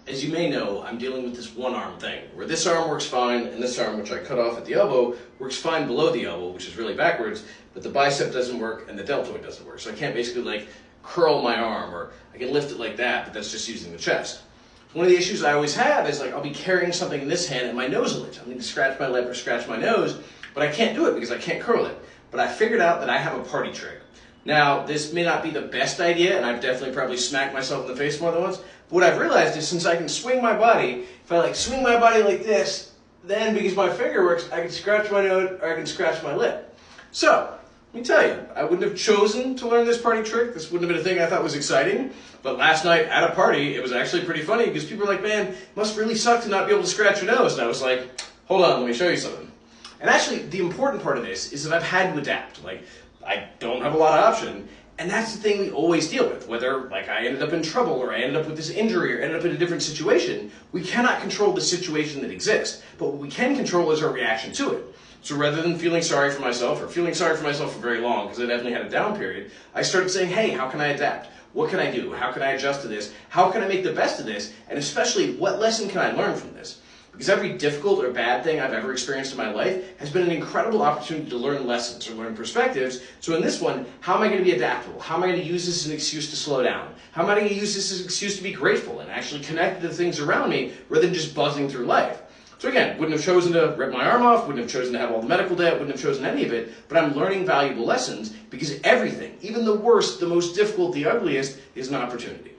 as you may know, I'm dealing with this one arm thing, where this arm works fine, and this arm, which I cut off at the elbow, works fine below the elbow, which is really backwards, but the bicep doesn't work and the deltoid doesn't work. So I can't basically like curl my arm, or I can lift it like that, but that's just using the chest. One of the issues I always have is like I'll be carrying something in this hand and my nose will itch. I need to scratch my lip or scratch my nose, but I can't do it because I can't curl it. But I figured out that I have a party trick. Now, this may not be the best idea, and I've definitely probably smacked myself in the face more than once, but what I've realized is since I can swing my body, if I like swing my body like this, then because my finger works, I can scratch my nose or I can scratch my lip. So, let me tell you, I wouldn't have chosen to learn this party trick. This wouldn't have been a thing I thought was exciting. But last night at a party, it was actually pretty funny because people were like, man, it must really suck to not be able to scratch your nose. And I was like, hold on, let me show you something. And actually, the important part of this is that I've had to adapt. Like, I don't have a lot of option. And that's the thing we always deal with. Whether like I ended up in trouble or I ended up with this injury or ended up in a different situation, we cannot control the situation that exists. But what we can control is our reaction to it. So rather than feeling sorry for myself, or feeling sorry for myself for very long, because I definitely had a down period, I started saying, hey, how can I adapt? What can I do? How can I adjust to this? How can I make the best of this? And especially, what lesson can I learn from this? Because every difficult or bad thing I've ever experienced in my life has been an incredible opportunity to learn lessons or learn perspectives. So in this one, how am I going to be adaptable? How am I going to use this as an excuse to slow down? How am I going to use this as an excuse to be grateful and actually connect to the things around me rather than just buzzing through life? So again, wouldn't have chosen to rip my arm off, wouldn't have chosen to have all the medical debt, wouldn't have chosen any of it, but I'm learning valuable lessons because everything, even the worst, the most difficult, the ugliest, is an opportunity.